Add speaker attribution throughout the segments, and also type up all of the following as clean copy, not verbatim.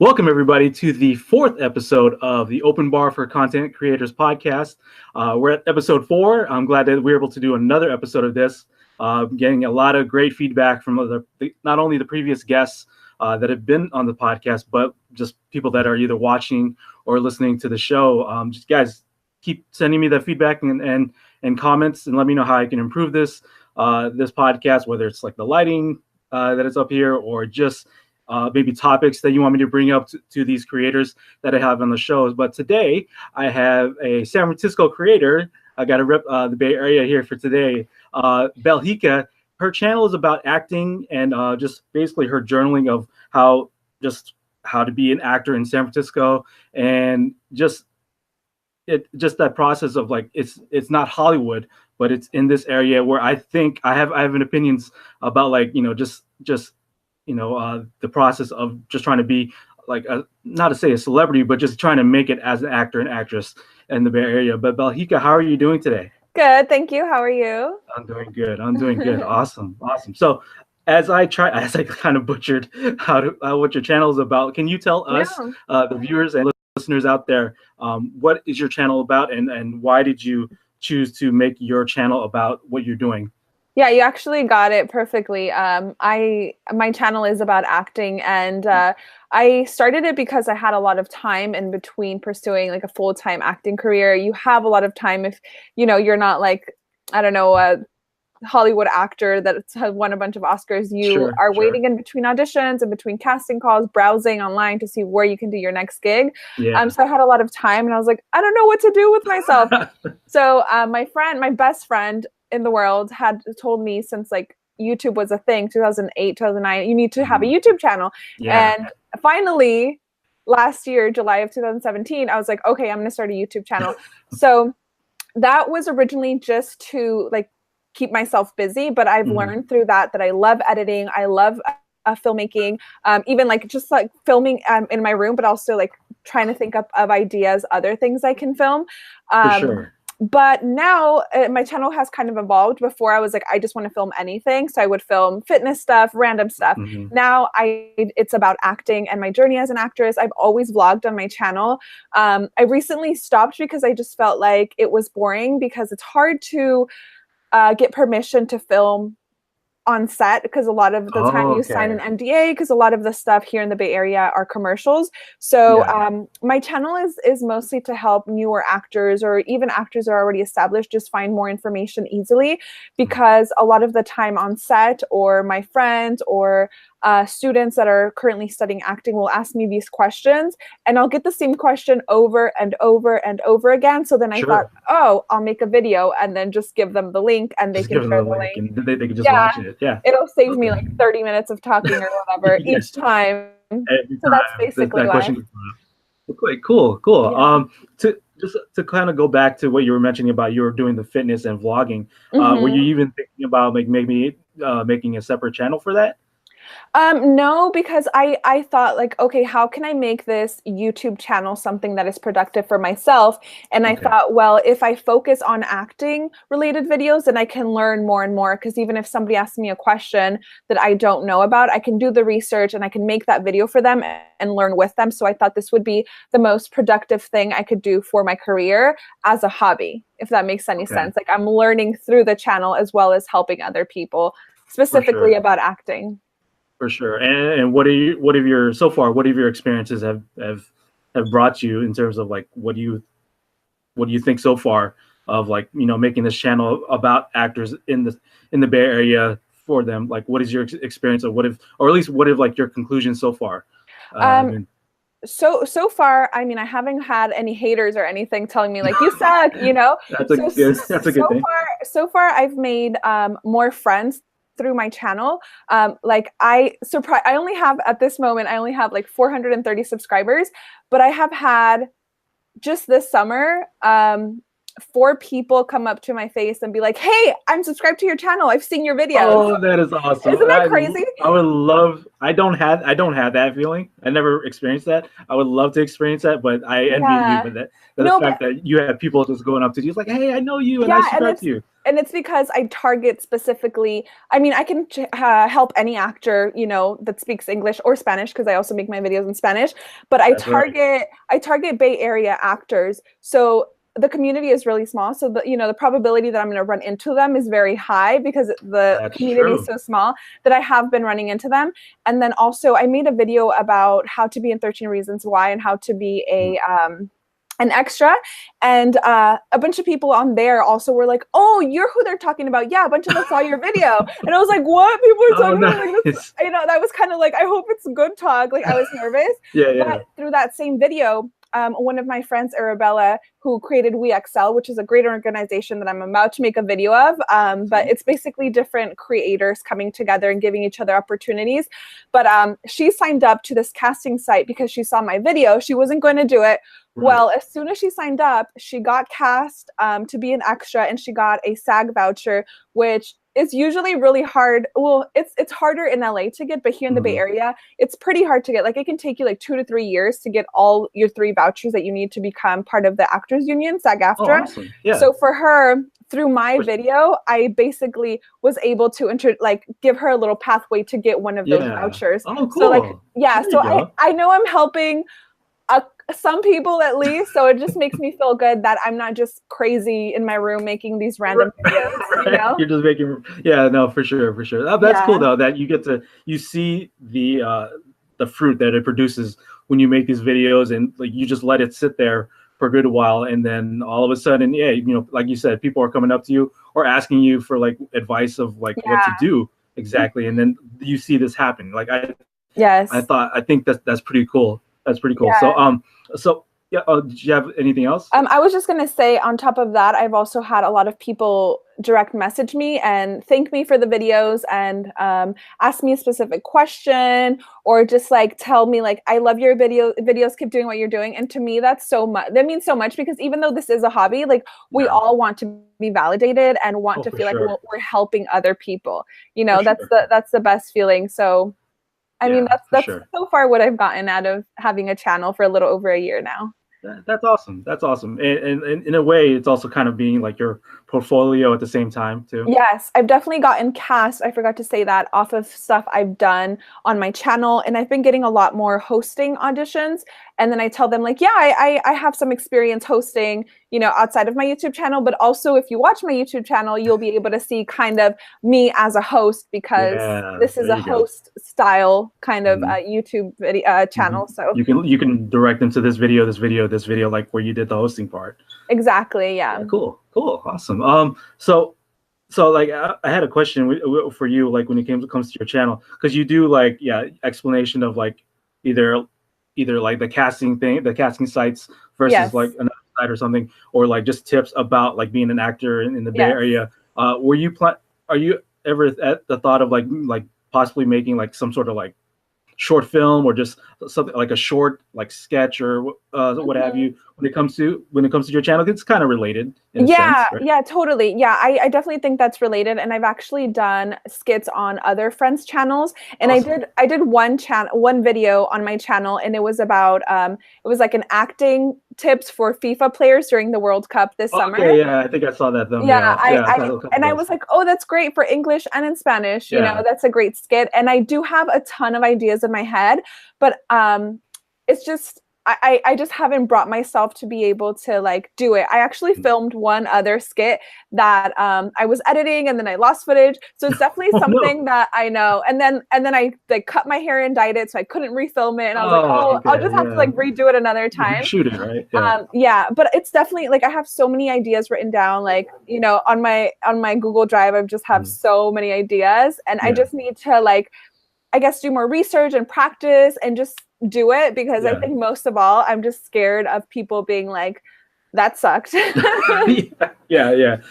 Speaker 1: Welcome, everybody, to the fourth episode of the Open Bar for Content Creators podcast. We're at episode 4. I'm glad that we're able to do another episode of this, getting a lot of great feedback from not only the previous guests that have been on the podcast, but just people that are either watching or listening to the show. Just guys, keep sending me that feedback and comments, and let me know how I can improve this podcast, whether it's like the lighting that is up here or just maybe topics that you want me to bring up to these creators that I have on the shows. But today I have a San Francisco creator. I got to rep the Bay Area here for today. Belgica. Her channel is about acting and just basically her journaling of how to be an actor in San Francisco, and just that process of like it's not Hollywood, but it's in this area where I think I have an opinions about, like, the process of just trying to be like not to say a celebrity, but just trying to make it as an actor and actress in the Bay Area. But Belgica, how are you doing today?
Speaker 2: Good, thank you. How are you?
Speaker 1: I'm doing good. Awesome. So as I kind of butchered what your channel is about, can you tell us, the viewers and listeners out there, what is your channel about, and why did you choose to make your channel about what you're doing?
Speaker 2: Yeah, you actually got it perfectly. My channel is about acting, and I started it because I had a lot of time in between pursuing like a full-time acting career. You have a lot of time if you're not like, I don't know, a Hollywood actor that's won a bunch of Oscars. You are waiting in between auditions and between casting calls, browsing online to see where you can do your next gig. So I had a lot of time, and I was like, I don't know what to do with myself. So my best friend in the world had told me, since like YouTube was a thing, 2008, 2009, you need to have a YouTube channel. And finally, last year, July of 2017, I was like, okay, I'm going to start a YouTube channel. So that was originally just to like keep myself busy, but I've learned through that I love editing. I love filmmaking, even like just like filming in my room, but also like trying to think of ideas, other things I can film.
Speaker 1: For sure.
Speaker 2: But now my channel has kind of evolved. Before I was like, I just want to film anything. So I would film fitness stuff, random stuff. Now it's about acting and my journey as an actress. I've always vlogged on my channel. I recently stopped because I just felt like it was boring, because it's hard to get permission to film on set, because a lot of the time you sign an NDA, because a lot of the stuff here in the Bay Area are commercials. So my channel is mostly to help newer actors, or even actors that are already established, just find more information easily, because a lot of the time on set, or my friends or students that are currently studying acting will ask me these questions, and I'll get the same question over and over and over again. So then I thought, oh, I'll make a video and then just give them the link, and they can share the link.
Speaker 1: And they can just watch it.
Speaker 2: It'll save me like 30 minutes of talking or whatever each time. So that's basically why.
Speaker 1: Okay, cool. To kind of go back to what you were mentioning about you were doing the fitness and vlogging, were you even thinking about like maybe making a separate channel for that?
Speaker 2: No, because I thought like, okay, how can I make this YouTube channel something that is productive for myself? And I thought, well, if I focus on acting related videos, then I can learn more and more. Because even if somebody asks me a question that I don't know about, I can do the research and I can make that video for them and learn with them. So I thought this would be the most productive thing I could do for my career as a hobby, if that makes any sense. Like, I'm learning through the channel as well as helping other people, specifically about acting.
Speaker 1: For sure. And what have your experiences have brought you in terms of like what do you think so far of like making this channel about actors in the Bay Area for them? Like, what is your experience of what have like your conclusions so far?
Speaker 2: So far, I mean, I haven't had any haters or anything telling me like you suck,
Speaker 1: That's a good thing.
Speaker 2: So far I've made more friends through my channel. I only have, at this moment, I only have like 430 subscribers, but I have had just this summer, 4 people come up to my face and be like, "Hey, I'm subscribed to your channel. I've seen your videos."
Speaker 1: Oh, that is awesome.
Speaker 2: Isn't that crazy?
Speaker 1: I would love. I don't have that feeling. I never experienced that. I would love to experience that, but I envy you.
Speaker 2: Yeah.
Speaker 1: But the
Speaker 2: No,
Speaker 1: fact that you have people just going up to you, it's like, hey, I know you, and I
Speaker 2: yeah,
Speaker 1: subscribe to you.
Speaker 2: and it's because I target specifically. I mean, I can help any actor, you know, that speaks English or Spanish, because I also make my videos in Spanish. But
Speaker 1: That's right.
Speaker 2: I target Bay Area actors. So the community is really small. So the probability that I'm going to run into them is very high, because the
Speaker 1: That's
Speaker 2: community is
Speaker 1: true.
Speaker 2: so small that I have been running into them. And then also I made a video about how to be in 13 Reasons Why and how to be an extra, and a bunch of people on there also were like, "Oh, you're who they're talking about. Yeah, a bunch of us saw your video." And I was like, "What? People are
Speaker 1: Oh,
Speaker 2: talking about like this?"
Speaker 1: nice.
Speaker 2: You know, that was kind of like, I hope it's good talk. Like, I was nervous.
Speaker 1: Yeah,
Speaker 2: But through that same video, one of my friends, Arabella, who created We Excel, which is a great organization that I'm about to make a video of, but it's basically different creators coming together and giving each other opportunities. But she signed up to this casting site because she saw my video. She wasn't going to do it.
Speaker 1: Right.
Speaker 2: Well, as soon as she signed up, she got cast to be an extra, and she got a SAG voucher, which is usually really hard. Well, it's harder in LA to get, but here in the Bay Area, it's pretty hard to get. Like, it can take you like 2 to 3 years to get all your 3 vouchers that you need to become part of the Actors Union, SAG-AFTRA.
Speaker 1: Oh, awesome. Yeah.
Speaker 2: So for her, through my video, I basically was able to give her a little pathway to get one of those vouchers.
Speaker 1: Oh, cool.
Speaker 2: So I know I'm helping some people at least, so it just makes me feel good that I'm not just crazy in my room making these random videos.
Speaker 1: Right.
Speaker 2: You know?
Speaker 1: You're just making, no, for sure. That's cool though, that you see the fruit that it produces when you make these videos, and like you just let it sit there for a good while, and then all of a sudden, like you said, people are coming up to you or asking you for like advice of like what to do exactly, and then you see this happen. Like I think that's pretty cool. That's pretty cool. Yeah. So yeah. Did you have anything else?
Speaker 2: I was just gonna say, on top of that, I've also had a lot of people direct message me and thank me for the videos, and ask me a specific question, or just like tell me like, "I love your videos, keep doing what you're doing." And to me, that's so much. That means so much, because even though this is a hobby, like we all want to be validated and want to feel like we're helping other people. You know, that's the best feeling. So. I mean, that's so far what I've gotten out of having a channel for a little over a year now.
Speaker 1: That's awesome. That's awesome. And in a way, it's also kind of being like your portfolio at the same time too.
Speaker 2: Yes, I've definitely gotten cast, I forgot to say that, off of stuff I've done on my channel. And I've been getting a lot more hosting auditions. And then I tell them like, yeah, I have some experience hosting, you know, outside of my YouTube channel. But also, if you watch my YouTube channel, you'll be able to see kind of me as a host, because this is a host style kind of YouTube video channel. So
Speaker 1: you can direct them to this video, like where you did the hosting part.
Speaker 2: Exactly. Yeah.
Speaker 1: Cool. Awesome. So like I had a question for you, like when it comes to your channel, because you do like explanation of like either like the casting sites versus like another site or something, or like just tips about like being an actor in the Bay Area. Are you ever at the thought of like possibly making like some sort of like short film, or just something like a short like sketch or what have you, when it comes to your channel? It's kind of related in a sense, right?
Speaker 2: Yeah, totally. Yeah, I definitely think that's related, and I've actually done skits on other friends' channels, and
Speaker 1: awesome.
Speaker 2: I did one video on my channel, and it was about it was like an acting tips for FIFA players during the World Cup this summer.
Speaker 1: Okay, yeah, I think I saw that though.
Speaker 2: I was like, oh, that's great for English and in Spanish. You know, that's a great skit, and I do have a ton of ideas in my head, but it's just I just haven't brought myself to be able to like do it. I actually filmed one other skit that I was editing, and then I lost footage. So it's definitely something that I know. And then I like cut my hair and dyed it, so I couldn't refilm it. And I was like, I'll just have to like redo it another time.
Speaker 1: Shoot it, right?
Speaker 2: But it's definitely like I have so many ideas written down. Like, you know, on my Google Drive, I just have so many ideas, and I just need to like, I guess, do more research and practice and just do it, because I think most of all, I'm just scared of people being like, that sucked.
Speaker 1: Yeah.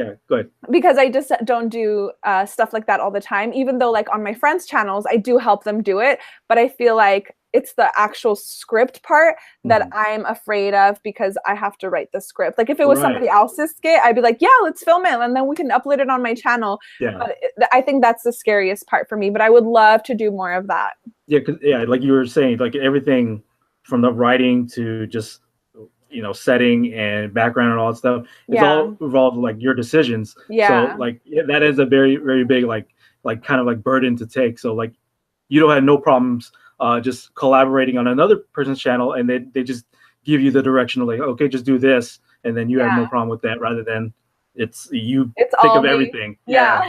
Speaker 1: Yeah, good.
Speaker 2: Because I just don't do stuff like that all the time, even though like on my friends' channels, I do help them do it. But I feel like it's the actual script part that I'm afraid of because I have to write the script. Like if it was somebody else's skit, I'd be like, yeah, let's film it and then we can upload it on my channel.
Speaker 1: Yeah.
Speaker 2: But I think that's the scariest part for me, but I would love to do more of that.
Speaker 1: Yeah, like you were saying, like everything from the writing to just setting and background and all that stuff, it's all involved like your decisions. So like that is a very, very big like kind of like burden to take. So like you don't have no problems just collaborating on another person's channel, and they just give you the direction of like, okay, just do this, and then you have no problem with that, rather than it's think of everything.
Speaker 2: Yeah.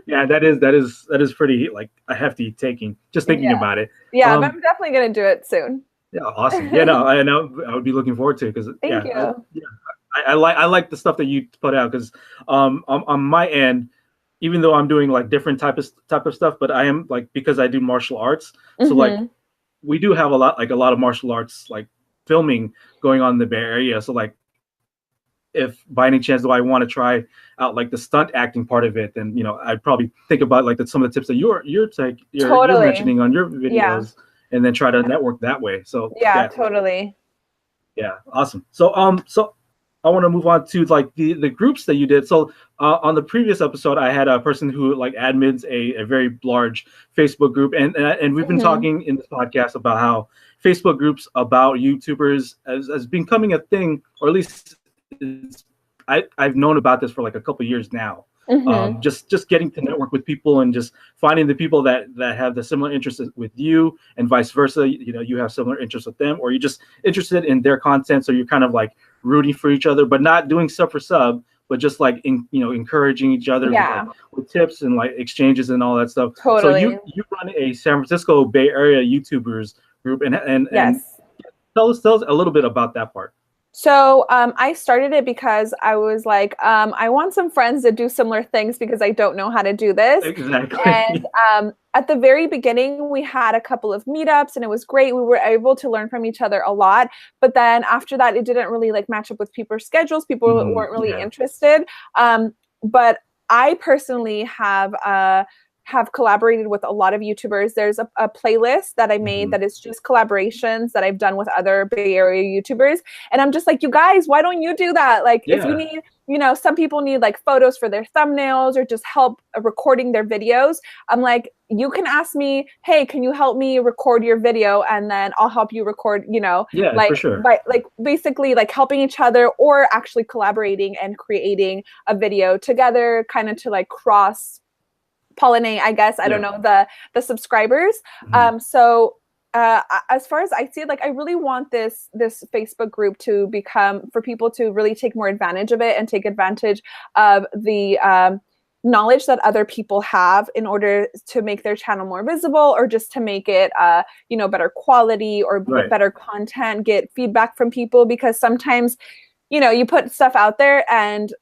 Speaker 1: Yeah, that is pretty like a hefty taking, just thinking about it.
Speaker 2: Yeah, but I'm definitely gonna do it soon.
Speaker 1: Yeah, awesome. Yeah, no, I know. I would be looking forward to it because
Speaker 2: Thank you.
Speaker 1: I like the stuff that you put out because on my end, even though I'm doing like different type of stuff, but I am like, because I do martial arts, so like we do have a lot of martial arts like filming going on in the Bay Area. So like, if by any chance do I want to try out like the stunt acting part of it, then I'd probably think about like some of the tips that you're mentioning on your videos. Yeah. And then try to network that way. So
Speaker 2: yeah, totally.
Speaker 1: Yeah, awesome. So so I want to move on to like the groups that you did. So on the previous episode, I had a person who like admins a very large Facebook group, and we've been talking in this podcast about how Facebook groups about YouTubers has been becoming a thing, or at least I've known about this for like a couple of years now. Just getting to network with people and just finding the people that have the similar interests with you, and vice versa. You have similar interests with them, or you're just interested in their content, so you're kind of like rooting for each other, but not doing sub for sub, but just like encouraging each other with tips and like exchanges and all that stuff.
Speaker 2: Totally.
Speaker 1: So you run a San Francisco Bay Area YouTubers group, and tell us a little bit about that part.
Speaker 2: So I started it because I was like, I want some friends that do similar things because I don't know how to do this.
Speaker 1: Exactly.
Speaker 2: And at the very beginning, we had a couple of meetups and it was great. We were able to learn from each other a lot. But then after that, it didn't really like match up with people's schedules. People weren't really interested. But I personally have collaborated with a lot of YouTubers. There's a playlist that I made that is just collaborations that I've done with other Bay Area YouTubers. And I'm just like, you guys, why don't you do that? Like if you need, some people need like photos for their thumbnails or just help recording their videos. I'm like, you can ask me, hey, can you help me record your video? And then I'll help you record,
Speaker 1: like, for sure.
Speaker 2: by like basically like helping each other or actually collaborating and creating a video together, kind of to like cross pollinate, I guess. I don't know, the subscribers. So as far as I see it, like I really want this Facebook group to become, for people to really take more advantage of it and take advantage of the knowledge that other people have in order to make their channel more visible, or just to make it better quality or better content, get feedback from people, because sometimes you put stuff out there and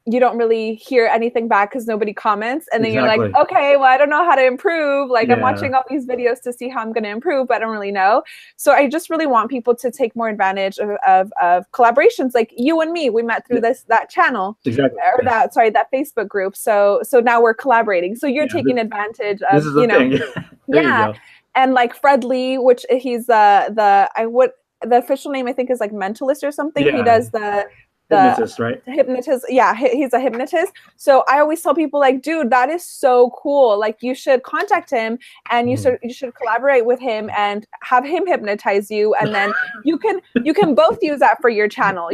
Speaker 2: you don't really hear anything back because nobody comments. And then you're like, okay, well, I don't know how to improve. Like I'm watching all these videos to see how I'm going to improve, but I don't really know. So I just really want people to take more advantage of collaborations like you and me. We met through that channel, or that Facebook group. So now we're collaborating. So you're taking advantage of,
Speaker 1: this is the thing.
Speaker 2: And like Fred Lee, which he's the official name I think is like Mentalist or something. He does the
Speaker 1: hypnotist, right?
Speaker 2: Hypnotist. Yeah, he's a hypnotist. So I always tell people like, dude, that is so cool. Like you should contact him and you should collaborate with him and have him hypnotize you. And then you can both use that for your channel,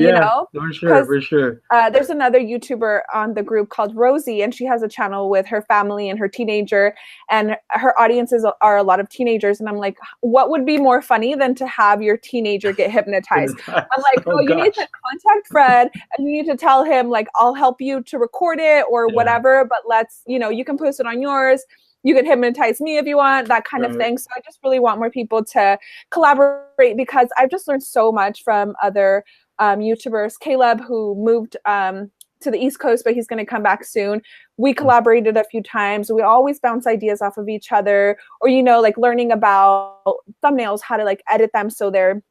Speaker 1: For sure.
Speaker 2: There's another YouTuber on the group called Rosie, and she has a channel with her family and her teenager, and her audiences are a lot of teenagers. And I'm like, what would be more funny than to have your teenager get hypnotized? I'm like, you need to contact Fred and you need to tell him like, I'll help you to record it or whatever, but let's, you can post it on yours. You can hypnotize me if you want, that kind of thing. So I just really want more people to collaborate, because I've just learned so much from other YouTubers. Caleb, who moved to the East Coast, but he's going to come back soon. We collaborated a few times. We always bounce ideas off of each other, or, like learning about thumbnails, how to like edit them so they're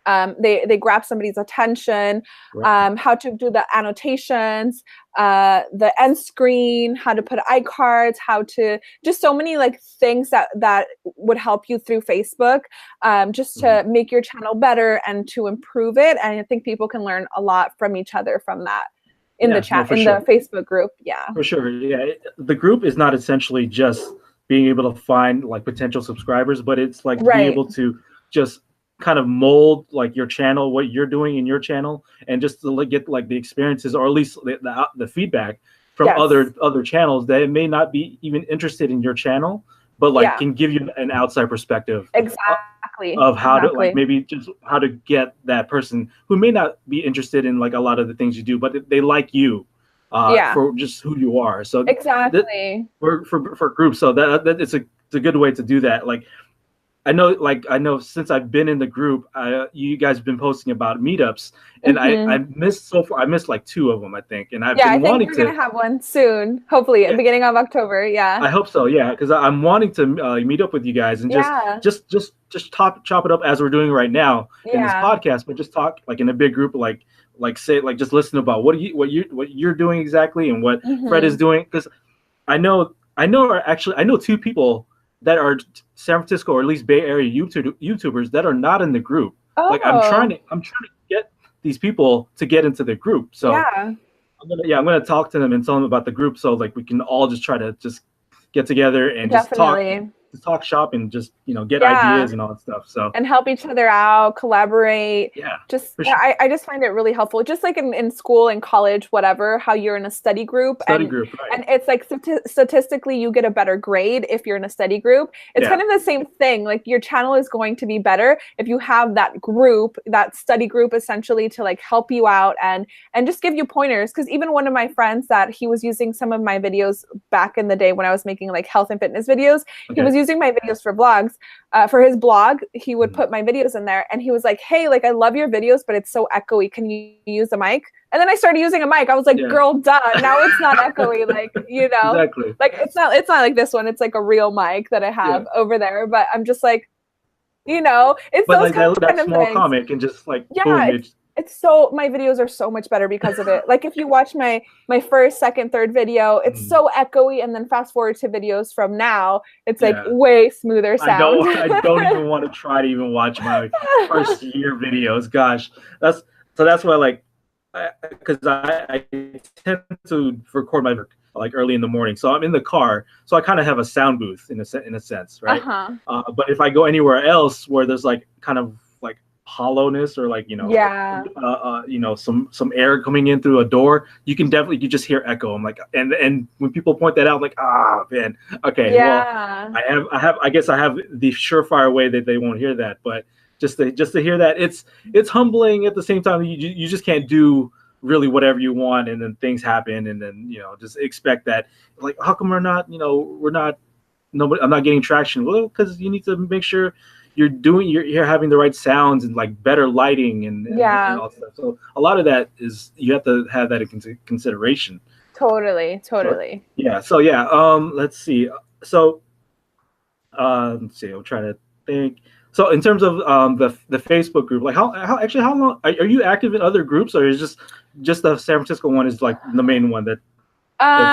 Speaker 2: They grab somebody's attention,
Speaker 1: Right.
Speaker 2: how to do the annotations, the end screen, how to put iCards, how to just so many like things that would help you through Facebook, just to make your channel better and to improve it. And I think people can learn a lot from each other from that in the
Speaker 1: Yeah, no,
Speaker 2: chat,
Speaker 1: for
Speaker 2: in
Speaker 1: sure.
Speaker 2: the Facebook group. Yeah.
Speaker 1: For sure. Yeah. The group is not essentially just being able to find like potential subscribers, but it's like being
Speaker 2: Right.
Speaker 1: able to just kind of mold like your channel, what you're doing in your channel, and just to like, get like the experiences or at least the feedback from
Speaker 2: Yes.
Speaker 1: other channels that may not be even interested in your channel, but like
Speaker 2: Yeah.
Speaker 1: can give you an outside perspective
Speaker 2: Exactly.
Speaker 1: of how to like
Speaker 2: Exactly.
Speaker 1: maybe just how to get that person who may not be interested in like a lot of the things you do, but they like you
Speaker 2: Yeah.
Speaker 1: for just who you are. So that
Speaker 2: Exactly.
Speaker 1: for groups, so that it's a good way to do that. I know since I've been in the group, you guys have been posting about meetups, and I
Speaker 2: Hmm.
Speaker 1: missed so far. I missed like two of them, I think, and I've
Speaker 2: Yeah, I
Speaker 1: been
Speaker 2: think
Speaker 1: wanting
Speaker 2: we're
Speaker 1: to.
Speaker 2: gonna have one soon. Hopefully, at the
Speaker 1: Yeah,
Speaker 2: beginning of October. Yeah.
Speaker 1: I hope so. Yeah, because I'm wanting to meet up with you guys and
Speaker 2: Yeah.
Speaker 1: just chop it up as we're doing right now in this
Speaker 2: Yeah.
Speaker 1: podcast, but just talk like in a big group, like say like just listen about what you're doing exactly and what Fred is
Speaker 2: Hmm.
Speaker 1: doing. Because I know two people that are San Francisco or at least Bay Area YouTubers that are not in the group. Like
Speaker 2: Oh,
Speaker 1: I'm trying to get these people to get into the group. So
Speaker 2: yeah,
Speaker 1: I'm gonna talk to them and tell them about the group so like we can all just try to just get together and
Speaker 2: definitely.
Speaker 1: just talk shop and just get
Speaker 2: Yeah.
Speaker 1: ideas and all that stuff. So
Speaker 2: And help each other out, collaborate.
Speaker 1: yeah,
Speaker 2: Just
Speaker 1: for sure.
Speaker 2: I just find it really helpful. Just like in school and college, whatever, how you're in a study group
Speaker 1: Study group, right?
Speaker 2: and it's like statistically you get a better grade if you're in a study group. It's
Speaker 1: Yeah,
Speaker 2: kind of the same thing. Like your channel is going to be better if you have that group, that study group essentially to like help you out and just give you pointers. Because even one of my friends that he was using some of my videos back in the day when I was making like health and fitness videos, he
Speaker 1: okay.
Speaker 2: was using my videos for vlogs. For his blog, he would put my videos in there and he was like, hey, like I love your videos, but it's so echoey. Can you use a mic? And then I started using a mic. I was like,
Speaker 1: Yeah,
Speaker 2: girl, duh. Now it's not echoey. Like,
Speaker 1: exactly.
Speaker 2: like it's not like this one. It's like a real mic that I
Speaker 1: Yeah,
Speaker 2: have over there. But I'm just like, it's
Speaker 1: but
Speaker 2: those
Speaker 1: like that
Speaker 2: kind of
Speaker 1: small
Speaker 2: things.
Speaker 1: comic and just like
Speaker 2: Yeah,
Speaker 1: boom,
Speaker 2: it's so my videos are so much better because of it. Like if you watch my first, second, third video, it's so echoey, and then fast forward to videos from now, it's like
Speaker 1: yeah.
Speaker 2: way smoother sound.
Speaker 1: I don't even want to try to even watch my first year videos. Gosh, that's why like because I tend to record my work like early in the morning, so I'm in the car, so I kind of have a sound booth in a sense, right?
Speaker 2: Uh-huh.
Speaker 1: But if I go anywhere else where there's like kind of like hollowness or like
Speaker 2: Yeah.
Speaker 1: some air coming in through a door, you just hear echo. I'm like, and when people point that out, I'm like, man, okay, well,
Speaker 2: Yeah.
Speaker 1: I guess I have the surefire way that they won't hear that, but just to hear that, it's humbling at the same time. You just can't do really whatever you want, and then things happen, and then just expect that, like, how come we're not nobody I'm not getting traction? Well, because you need to make sure you're having the right sounds and like better lighting and
Speaker 2: Yeah.
Speaker 1: all that stuff. So a lot of that is you have to have that in consideration.
Speaker 2: Totally.
Speaker 1: So
Speaker 2: Totally.
Speaker 1: yeah, let's see. So let's see. I'm trying to think. So in terms of the Facebook group, like how long are you active in other groups, or is just the San Francisco one is like the main one that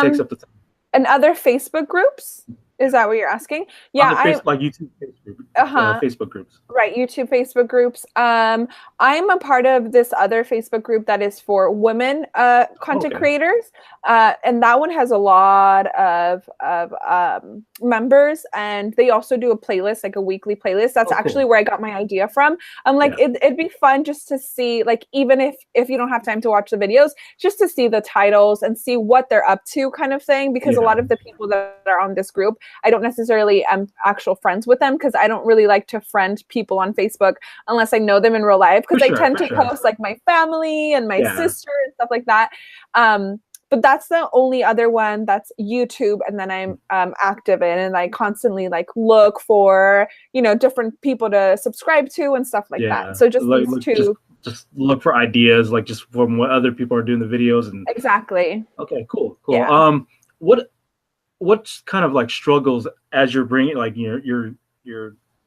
Speaker 1: takes
Speaker 2: Um,
Speaker 1: up the time?
Speaker 2: and other Facebook groups? Is that what you're asking? Yeah,
Speaker 1: Other Facebook, like YouTube,
Speaker 2: uh-huh.
Speaker 1: Facebook groups.
Speaker 2: Right, YouTube, Facebook groups. I'm a part of this other Facebook group that is for women content
Speaker 1: Okay.
Speaker 2: creators, and that one has a lot of members, and they also do a playlist, like a weekly playlist. That's
Speaker 1: Oh,
Speaker 2: actually
Speaker 1: cool.
Speaker 2: where I got my idea from. I'm like,
Speaker 1: Yeah.
Speaker 2: it'd be fun just to see, like, even if you don't have time to watch the videos, just to see the titles and see what they're up to, kind of thing. Because a
Speaker 1: Yeah.
Speaker 2: lot of the people that are on this group, I don't necessarily am actual friends with them because I don't really like to friend people on Facebook unless I know them in real life, because I tend
Speaker 1: For
Speaker 2: to
Speaker 1: sure.
Speaker 2: post like my family and my
Speaker 1: Yeah.
Speaker 2: sister and stuff like that. But that's the only other one that's YouTube, and then I'm active in, and I constantly like look for different people to subscribe to and stuff like
Speaker 1: Yeah.
Speaker 2: that. So just
Speaker 1: Like
Speaker 2: these
Speaker 1: look,
Speaker 2: two.
Speaker 1: just look for ideas, like just from what other people are doing the videos and
Speaker 2: Exactly.
Speaker 1: okay, cool.
Speaker 2: Yeah.
Speaker 1: What what's kind of like struggles as you're bringing like your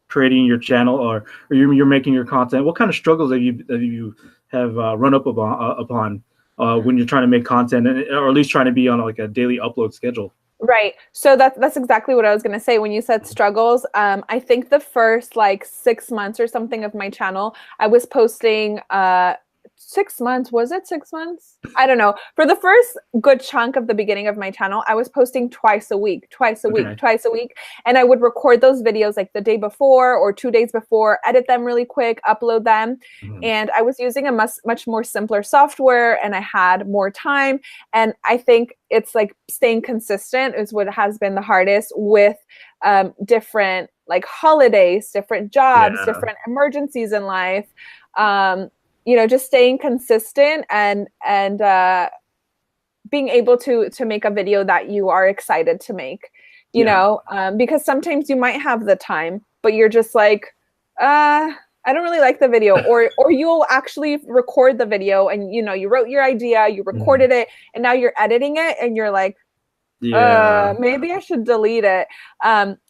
Speaker 1: creating your channel, or you're making your content? What kind of struggles have run up upon when you're trying to make content, or at least trying to be on like a daily upload schedule?
Speaker 2: Right. So that's exactly what I was going to say when you said struggles. I think the first like 6 months or something of my channel, I was posting 6 months. Was it 6 months? I don't know. For the first good chunk of the beginning of my channel, I was posting twice a week, twice a week,
Speaker 1: Okay.
Speaker 2: twice a week. And I would record those videos like the day before or 2 days before, edit them really quick, upload them.
Speaker 1: Mhm.
Speaker 2: And I was using a much more simpler software, and I had more time. And I think it's like staying consistent is what has been the hardest with different like holidays, different jobs,
Speaker 1: Yeah.
Speaker 2: different emergencies in life. Just staying consistent and being able to make a video that you are excited to make, because sometimes you might have the time, but you're just like, I don't really like the video, or you'll actually record the video and you wrote your idea, you recorded it, and now you're editing it and you're like, maybe I should delete it.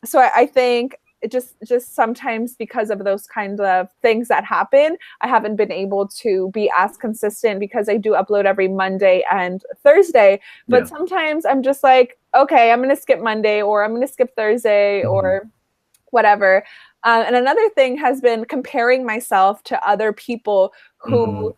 Speaker 2: So I think it just sometimes because of those kinds of things that happen, I haven't been able to be as consistent because I do upload every Monday and Thursday. But sometimes I'm just like, okay, I'm going to skip Monday, or I'm going to skip Thursday, or whatever. And another thing has been comparing myself to other people who,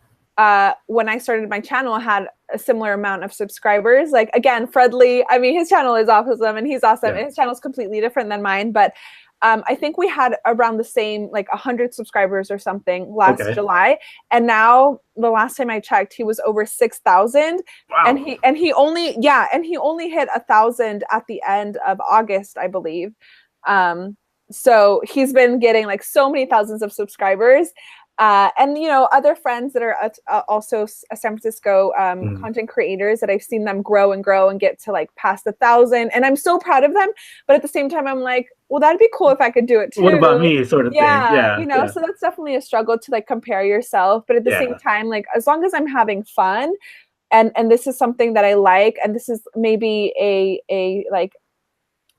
Speaker 2: when I started my channel, had a similar amount of subscribers. Like, again, Fredly, I mean, his channel is awesome and he's awesome. And his channel is completely different than mine. But I think we had around the same, like 100 subscribers or something last July. And now the last time I checked, he was over 6,000.
Speaker 1: Wow.
Speaker 2: And he only hit 1,000 at the end of August, I believe. So he's been getting like so many thousands of subscribers. And other friends that are also San Francisco content creators that I've seen them grow and grow and get to like past 1,000, and I'm so proud of them. But at the same time, I'm like, well, that'd be cool if I could do it too.
Speaker 1: What about me, sort of thing?
Speaker 2: Yeah, so that's definitely a struggle to like compare yourself. But at the same time, like as long as I'm having fun, and this is something that I like, and this is maybe a like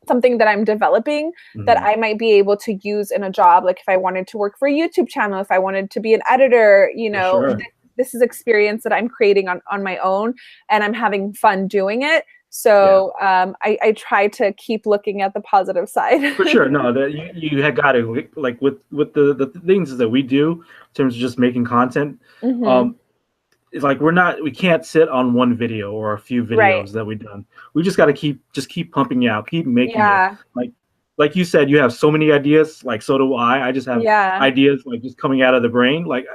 Speaker 2: something that I'm developing that I might be able to use in a job. Like if I wanted to work for a YouTube channel, if I wanted to be an editor, this is experience that I'm creating on my own, and I'm having fun doing it. So I try to keep looking at the positive side.
Speaker 1: For sure. No, that you had got to, like with the things that we do in terms of just making content. It's like we can't sit on one video or a few videos that we've done. We just got to keep pumping out, keep making it. Like you said, you have so many ideas. Like so do I. I just have ideas like just coming out of the brain. Like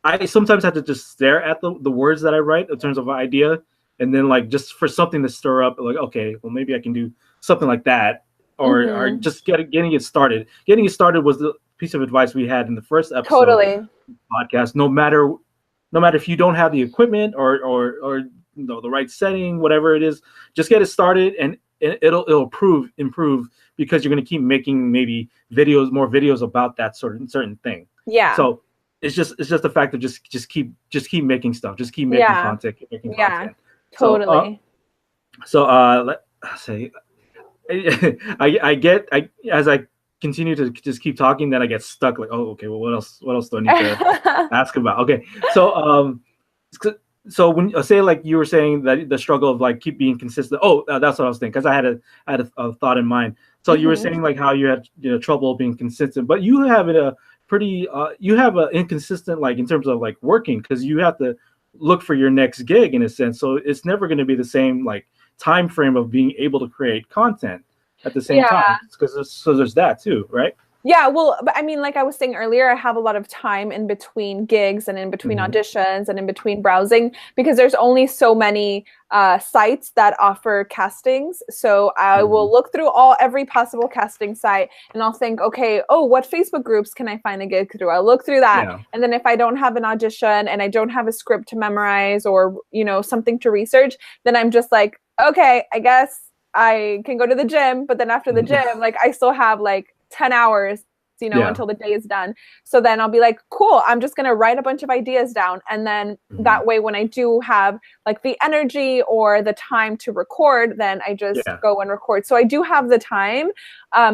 Speaker 1: I sometimes have to just stare at the words that I write in terms of an idea, and then like just for something to stir up, like, okay, well maybe I can do something like that, or just getting it started. Getting it started was the piece of advice we had in the first episode podcast. No matter if you don't have the equipment or the right setting, whatever it is, just get it started, and it'll improve because you're going to keep making maybe more videos about that certain thing. Yeah. So it's just the fact of just keep making stuff, just keep making content, keep making content.
Speaker 2: Totally.
Speaker 1: Let's say as I continue to just keep talking, then I get stuck. Like, oh, okay, well, what else do I need to ask about? Okay, so when say like you were saying that the struggle of like keep being consistent. Oh, that's what I was thinking, because I had a thought in mind. So you were saying like how you had trouble being consistent, but you have a pretty you have an inconsistent like in terms of like working, because you have to look for your next gig in a sense. So it's never going to be the same like time frame of being able to create content at the same time, because there's that too, right?
Speaker 2: Yeah, well, but I mean, like I was saying earlier, I have a lot of time in between gigs and in between auditions and in between browsing, because there's only so many sites that offer castings. So I will look through every possible casting site, and I'll think, okay, what Facebook groups can I find a gig through? I'll look through that. And then if I don't have an audition and I don't have a script to memorize or, something to research, then I'm just like, okay, I guess I can go to the gym. But then after the gym, like I still have like 10 hours you know, until the day is done. So then I'll be like, cool, I'm just going to write a bunch of ideas down. And then that way, when I do have like the energy or the time to record, then I just go and record. So I do have the time.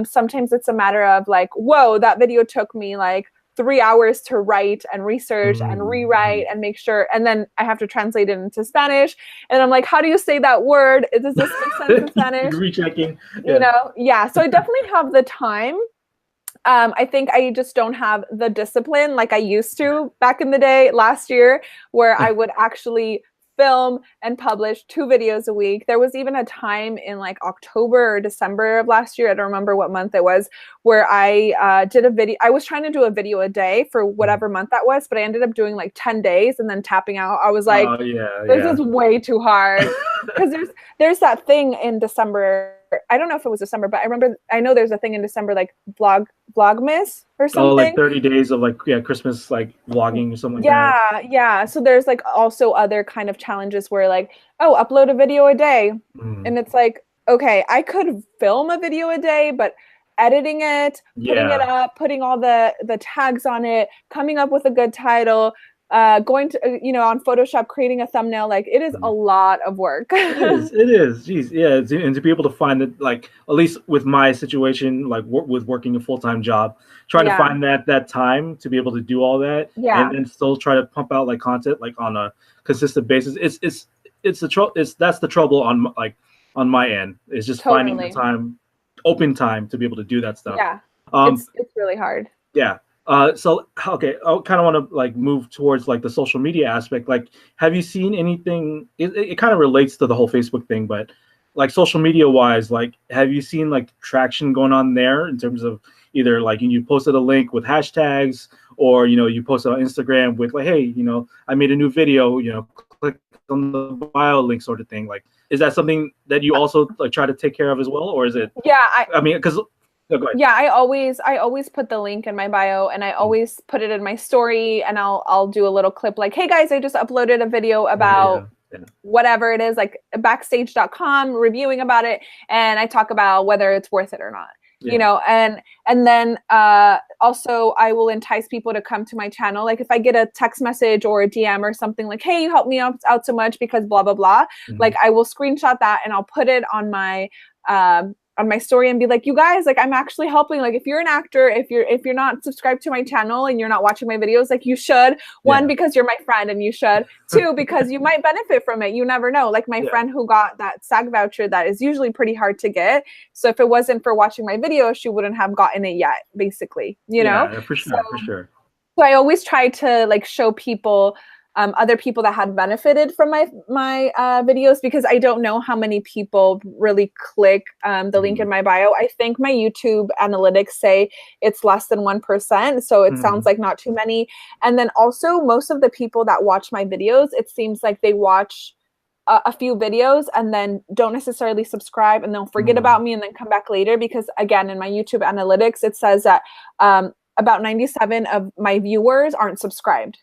Speaker 2: Sometimes it's a matter of like, whoa, that video took me like 3 hours to write and research and rewrite and make sure, and then I have to translate it into Spanish, and I'm like, how do you say that word? Does this make sense in Spanish?
Speaker 1: Rechecking.
Speaker 2: You know, so I definitely have the time. I think I just don't have the discipline like I used to back in the day last year, where I would actually film and publish 2 videos a week. There was even a time in like October or December of last year, I don't remember what month it was, where I did a video. I was trying to do a video a day for whatever month that was, but I ended up doing like 10 days and then tapping out. I was like, this is way too hard. Because there's that thing in December. I don't know if it was December, but I know there's a thing in December, like Vlogmas or something.
Speaker 1: Oh, like 30 days of like, Christmas, like vlogging or something like that.
Speaker 2: Yeah. So there's like also other kind of challenges where like, oh, upload a video a day. And it's like, okay, I could film a video a day, but editing it, putting it up, putting all the tags on it, coming up with a good title, going to, on Photoshop, creating a thumbnail, like it is a lot of work.
Speaker 1: It is. Geez. Yeah. And to be able to find it, like, at least with my situation, like with working a full-time job, trying to find that time to be able to do all that and still try to pump out like content, like on a consistent basis. That's the trouble on my end. It's just finding the time, open time to be able to do that stuff.
Speaker 2: Yeah. It's really hard.
Speaker 1: Yeah. So, okay, I kind of want to like move towards like the social media aspect. Like, have you seen anything? It kind of relates to the whole Facebook thing, but like social media wise, like, have you seen like traction going on there in terms of either like you posted a link with hashtags, or you posted on Instagram with like, hey, I made a new video, click on the bio link sort of thing. Like, is that something that you also like try to take care of as well, or is it?
Speaker 2: Yeah,
Speaker 1: I mean, because. No, go ahead.
Speaker 2: Yeah, I always put the link in my bio, and I always put it in my story, and I'll do a little clip like, hey guys, I just uploaded a video about whatever it is, like backstage.com, reviewing about it, and I talk about whether it's worth it or not. And then also I will entice people to come to my channel. Like if I get a text message or a DM or something like, hey, you helped me out so much because blah blah blah, like I will screenshot that and I'll put it on my story and be like, you guys, like I'm actually helping. Like if you're an actor, if you're not subscribed to my channel and you're not watching my videos, like you should. One, because you're my friend and you should. Two, because you might benefit from it. You never know. Like my friend who got that SAG voucher that is usually pretty hard to get. So if it wasn't for watching my video, she wouldn't have gotten it yet, basically, you know?
Speaker 1: Yeah, for sure.
Speaker 2: So I always try to like show people other people that had benefited from my videos, because I don't know how many people really click the link in my bio. I think my YouTube analytics say it's less than 1%. So it sounds like not too many. And then also most of the people that watch my videos, it seems like they watch a few videos and then don't necessarily subscribe, and they'll forget about me and then come back later, because again, in my YouTube analytics, it says that about 97 of my viewers aren't subscribed.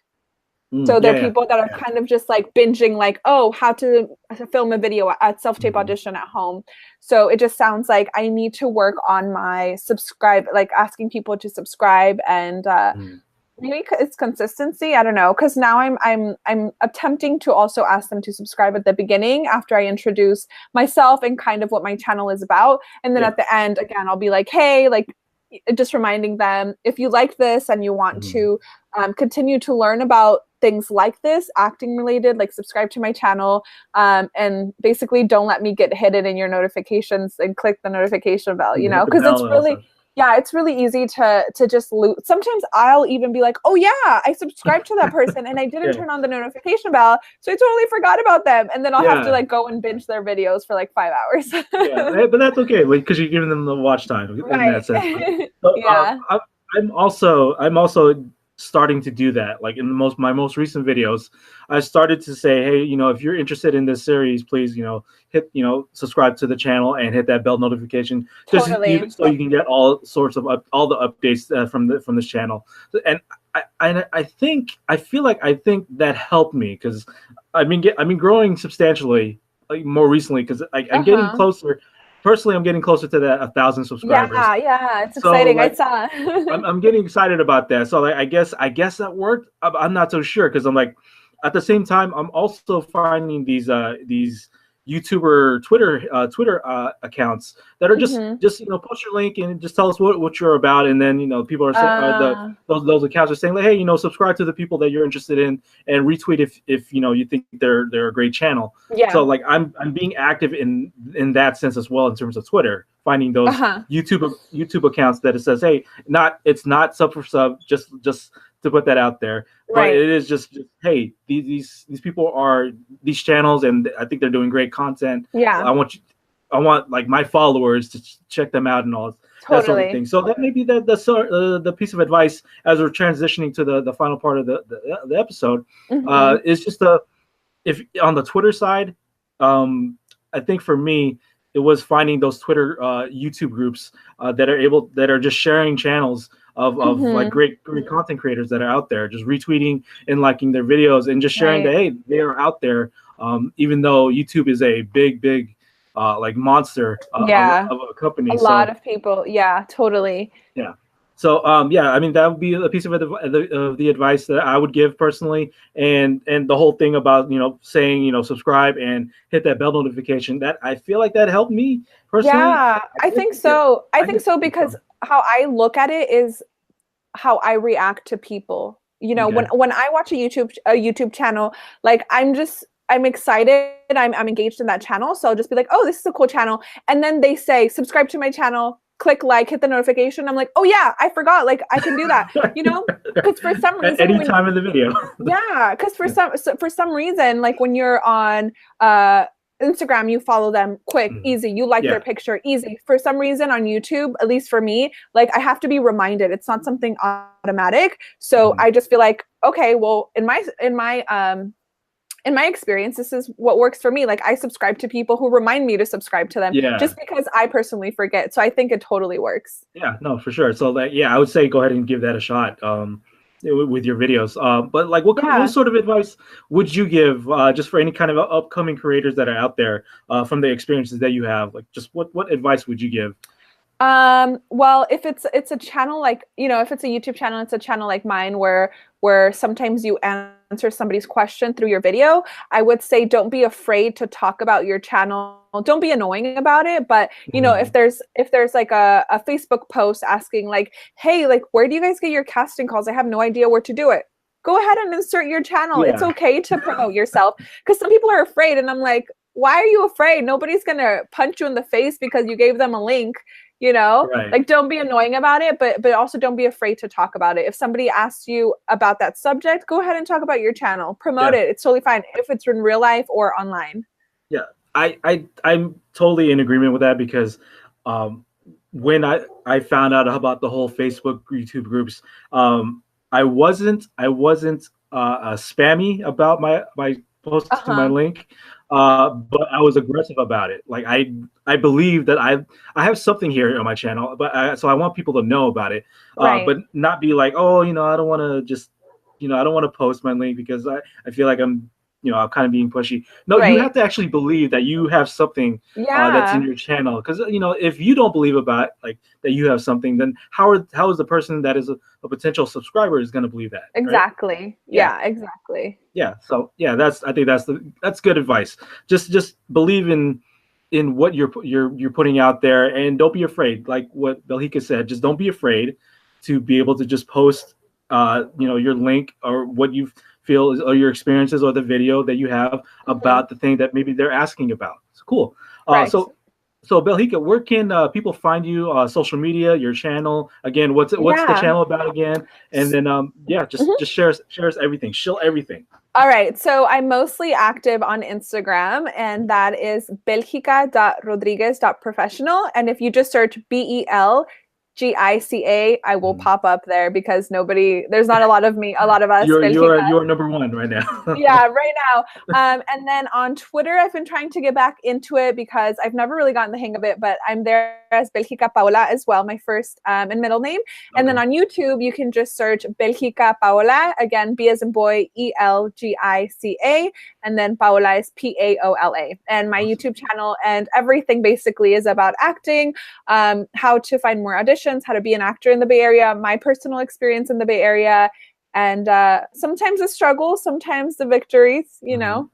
Speaker 2: So there are people that are kind of just like binging, like, oh, how to film a video at self-tape audition at home. So it just sounds like I need to work on my like asking people to subscribe, and maybe it's consistency. I don't know, because now I'm attempting to also ask them to subscribe at the beginning after I introduce myself and kind of what my channel is about, and then at the end again I'll be like, hey, like just reminding them, if you like this and you want to continue to learn about things like this, acting related, like subscribe to my channel, and basically don't let me get hidden in your notifications, and click the notification bell, because it's really it's really easy to just lose. Sometimes I'll even be like, oh yeah, I subscribed to that person and I didn't turn on the notification bell, so I totally forgot about them, and then I'll have to like go and binge their videos for like 5 hours.
Speaker 1: But that's okay, because you're giving them the watch time in that sense. So, I'm also starting to do that. Like in my most recent videos, I started to say, hey, if you're interested in this series, please, hit, subscribe to the channel and hit that bell notification, just so you can get all sorts of all the updates from this channel. And I think that helped me, because I've been growing substantially, like more recently, because I'm getting closer personally, I'm getting closer to that 1,000 subscribers.
Speaker 2: Yeah, it's
Speaker 1: So
Speaker 2: exciting. I
Speaker 1: like,
Speaker 2: saw.
Speaker 1: I'm getting excited about that. So like, I guess that worked. I'm not so sure because I'm like, at the same time, I'm also finding these YouTuber Twitter accounts that are just
Speaker 2: Hmm.
Speaker 1: just post your link and just tell us what you're about, and then people are saying the
Speaker 2: Uh,
Speaker 1: those accounts are saying like, hey, subscribe to the people that you're interested in and retweet if you think they're a great channel. So
Speaker 2: yeah.
Speaker 1: like I'm being active in that sense as well in terms of Twitter, finding those
Speaker 2: Uh-huh.
Speaker 1: YouTube accounts that it says, hey, it's not sub for sub, just to put that out there, but
Speaker 2: Right.
Speaker 1: it is just hey, these people are these channels, and I think they're doing great content.
Speaker 2: Yeah.
Speaker 1: I want like my followers to check them out and all that sort of
Speaker 2: Totally.
Speaker 1: thing. So that may be the piece of advice as we're transitioning to the final part of the episode.
Speaker 2: Hmm.
Speaker 1: Is just if on the Twitter side, I think for me it was finding those Twitter YouTube groups that are just sharing channels of like
Speaker 2: Hmm.
Speaker 1: great content creators that are out there, just retweeting and liking their videos and just sharing that
Speaker 2: Right.
Speaker 1: hey, they are out there. Even though YouTube is a big like monster
Speaker 2: Yeah.
Speaker 1: of a company,
Speaker 2: A lot
Speaker 1: so
Speaker 2: of people. Yeah, totally.
Speaker 1: yeah. So yeah, I mean that would be a piece of the advice that I would give personally, and the whole thing about saying subscribe and hit that bell notification, that I feel like that helped me personally.
Speaker 2: Yeah,
Speaker 1: I
Speaker 2: I
Speaker 1: think
Speaker 2: think so. I
Speaker 1: I
Speaker 2: think
Speaker 1: get
Speaker 2: so
Speaker 1: so.
Speaker 2: because how I look at it is how I react to people.
Speaker 1: Okay.
Speaker 2: When I watch a YouTube channel, like I'm excited, I'm engaged in that channel. So I'll just be like, oh, this is a cool channel. And then they say, subscribe to my channel, click like, hit the notification. I'm like, oh yeah, I forgot. Like I can do that, Because for some
Speaker 1: At
Speaker 2: reason
Speaker 1: any
Speaker 2: when
Speaker 1: time in the video.
Speaker 2: yeah, because
Speaker 1: Yeah.
Speaker 2: for some reason, like when you're on uh Instagram, you follow them quick,
Speaker 1: Mhm.
Speaker 2: easy. You like their
Speaker 1: Yeah.
Speaker 2: picture, easy. For some reason on YouTube, at least for me, like I have to be reminded. It's not something automatic. So
Speaker 1: Mhm.
Speaker 2: I just feel like, okay, well, in my experience, this is what works for me. Like I subscribe to people who remind me to subscribe to them
Speaker 1: Yeah.
Speaker 2: just because I personally forget. So I think it totally works.
Speaker 1: Yeah, no, for sure. So like, yeah, I would say go ahead and give that a shot with your videos. But like, what
Speaker 2: Yeah.
Speaker 1: sort of advice would you give just for any kind of upcoming creators that are out there from the experiences that you have? Like, just what advice would you give?
Speaker 2: Well, if it's a channel like, if it's a YouTube channel, it's a channel like mine where sometimes you answer somebody's question through your video, I would say don't be afraid to talk about your channel. Don't be annoying about it, but
Speaker 1: Mhm.
Speaker 2: if there's like a Facebook post asking like, "Hey, like where do you guys get your casting calls? I have no idea where to do it." Go ahead and insert your channel. It's
Speaker 1: Yeah,
Speaker 2: okay to promote yourself because some people are afraid and I'm like, "Why are you afraid? Nobody's going to punch you in the face because you gave them a link."
Speaker 1: right.
Speaker 2: Like don't be annoying about it, but also don't be afraid to talk about it. If somebody asks you about that subject, go ahead and talk about your channel, promote
Speaker 1: Yeah,
Speaker 2: it. It's totally fine if it's in real life or online.
Speaker 1: yeah. I'm totally in agreement with that because um, when I found out about the whole Facebook YouTube groups, I wasn't spammy about my posting my
Speaker 2: Uh-huh.
Speaker 1: link, but I was aggressive about it. Like I believe that I have something here on my channel, but so I want people to know about it,
Speaker 2: Right.
Speaker 1: but not be like, oh, I don't want to just I don't want to post my link because I feel like I'm kind of being pushy. No, you
Speaker 2: Right.
Speaker 1: have to actually believe that you have something that's in
Speaker 2: Yeah.
Speaker 1: your channel. Because if you don't believe about like that you have something, then how is the person that is a potential subscriber is going to believe that, right?
Speaker 2: Exactly.
Speaker 1: Yeah,
Speaker 2: Yeah, exactly.
Speaker 1: yeah. So yeah, I think that's good advice. Just believe in what you're putting out there, and don't be afraid. Like what Belgica said, just don't be afraid to be able to just post your link or what you feel is, or your experiences or the video that you have
Speaker 2: Hmm.
Speaker 1: about the thing that maybe they're asking about. It's cool.
Speaker 2: Correct.
Speaker 1: So Belgica, where can people find you? Social media, your channel. Again, what's the
Speaker 2: Yeah.
Speaker 1: channel about again? And then yeah, just share us everything. Shill everything.
Speaker 2: All right. So I'm mostly active on Instagram, and that is belgica.rodriguez.professional. And if you just search I will pop up there because there's not a lot of us.
Speaker 1: You're number one right now.
Speaker 2: Yeah, right now. And then on Twitter, I've been trying to get back into it because I've never really gotten the hang of it, but I'm there as Belgica Paola as well, my first and middle name. And then on YouTube, you can just search Belgica Paola. Again, B as in boy, Elgica, and then Paola is Paola. And my YouTube channel and everything basically is about acting, how to find more auditions, how to be an actor in the Bay Area, my personal experience in the Bay Area, and sometimes the struggle, sometimes the victories, you know.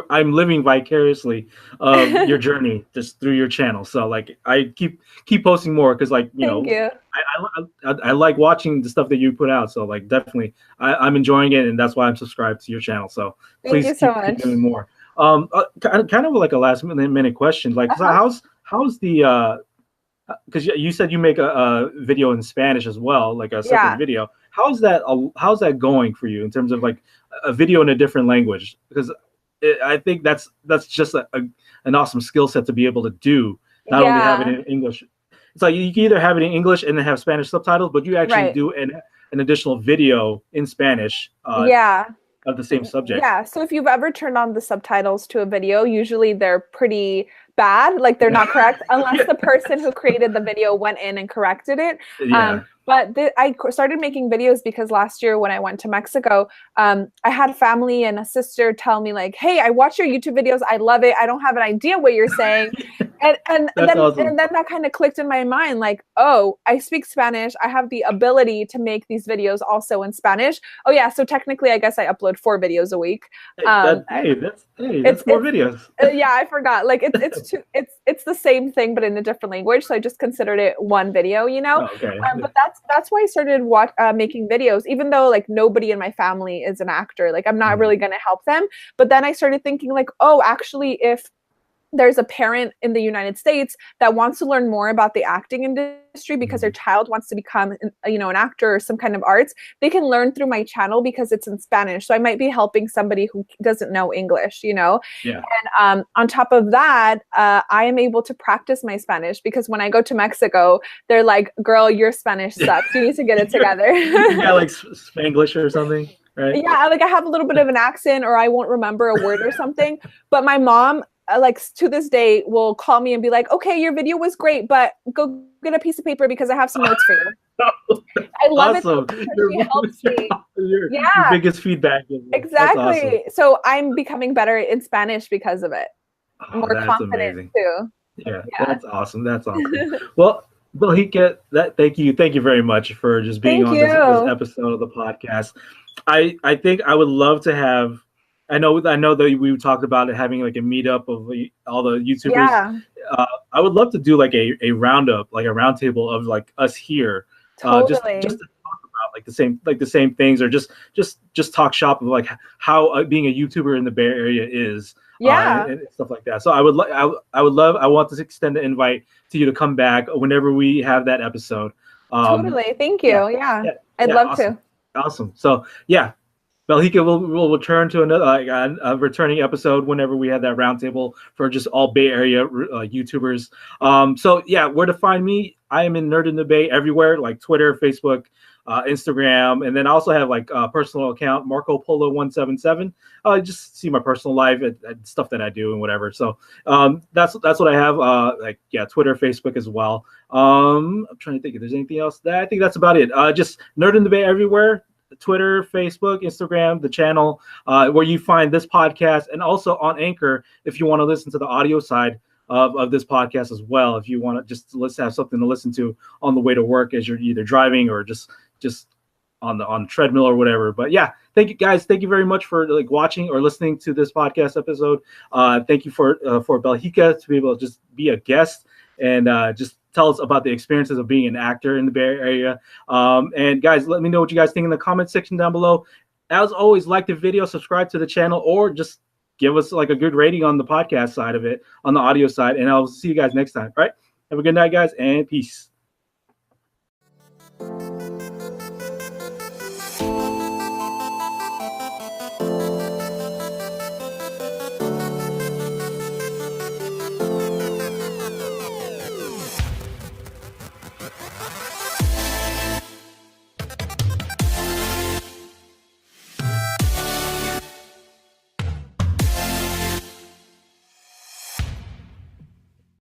Speaker 1: I'm living vicariously your journey just through your channel. So like I keep posting more because like
Speaker 2: Thank you.
Speaker 1: I like watching the stuff that you put out. So like definitely I'm enjoying it, and that's why I'm subscribed to your channel. So please keep doing more. Kind of like a last minute question. Like how's the because you said you make a video in Spanish as well, like a separate video. How's that going for you in terms of like a video in a different language? Because I think that's just an awesome skill set to be able to do. Not only have it in English. It's like you can either have it in English and then have Spanish subtitles, but you actually do an additional video in Spanish. Of the same subject.
Speaker 2: Yeah. So if you've ever turned on the subtitles to a video, usually they're pretty bad, like they're not correct, unless the person who created the video went in and corrected it. But I started making videos because last year when I went to Mexico, I had family and a sister tell me like, hey, I watch your YouTube videos. I love it. I don't have an idea what you're saying. And then that kind of clicked in my mind, like, oh, I speak Spanish. I have the ability to make these videos also in Spanish. Oh yeah, so technically I guess I upload 4 videos a week.
Speaker 1: That's 4 videos.
Speaker 2: Yeah, I forgot. Like it's the same thing but in a different language. So I just considered it one video, you know. But that's why I started making videos, even though like nobody in my family is an actor. Like I'm not really gonna help them. But then I started thinking like, oh, actually, if there's a parent in the United States that wants to learn more about the acting industry because their child wants to become, an actor or some kind of arts, they can learn through my channel because it's in Spanish. So I might be helping somebody who doesn't know English, you know?
Speaker 1: Yeah.
Speaker 2: And on top of that, I am able to practice my Spanish because when I go to Mexico, they're like, girl, your Spanish sucks. You need to get it together.
Speaker 1: Yeah, like Spanglish or something. Right?
Speaker 2: Yeah, like I have a little bit of an accent or I won't remember a word or something. But my mom, like to this day, will call me and be like, okay, your video was great, but go get a piece of paper because I have some notes for you. I love
Speaker 1: awesome.
Speaker 2: It because she helps me.
Speaker 1: Your biggest feedback.
Speaker 2: Exactly.
Speaker 1: Awesome.
Speaker 2: So I'm becoming better in Spanish because of it. More confident
Speaker 1: amazing.
Speaker 2: too.
Speaker 1: Yeah, that's awesome. That's awesome. Well, Belgica, thank you very much for just being on this episode of the podcast. I think I would love to have. I know that we talked about it having like a meetup of all the YouTubers.
Speaker 2: Yeah.
Speaker 1: I would love to do like a roundup, like a roundtable of like us here,
Speaker 2: totally.
Speaker 1: just to talk about like the same things, or just talk shop of like how being a YouTuber in the Bay Area is. And stuff like that. So I would I want to extend the invite to you to come back whenever we have that episode.
Speaker 2: Totally. Thank you. Yeah. I'd love
Speaker 1: awesome.
Speaker 2: to.
Speaker 1: Awesome. So yeah. Belgica will return to another a returning episode whenever we have that roundtable for just all Bay Area YouTubers. So yeah, where to find me? I am in Nerd in the Bay everywhere, like Twitter, Facebook, Instagram, and then I also have like a personal account, Marco Polo 177. Just see my personal life and stuff that I do and whatever. So that's what I have. Twitter, Facebook as well. I'm trying to think if there's anything else. I think that's about it. Just Nerd in the Bay everywhere. Twitter, Facebook, Instagram, the channel where you find this podcast, and also on Anchor if you want to listen to the audio side of this podcast as well. If you want to just have something to listen to on the way to work as you're either driving or just on the treadmill or whatever. But yeah, thank you guys. Thank you very much for like watching or listening to this podcast episode. Thank you for Belgica to be able to just be a guest and just tell us about the experiences of being an actor in the Bay Area. And guys, let me know what you guys think in the comment section down below. As always, like the video, subscribe to the channel, or just give us like a good rating on the podcast side of it, on the audio side. And I'll see you guys next time. All right. Have a good night, guys, and peace.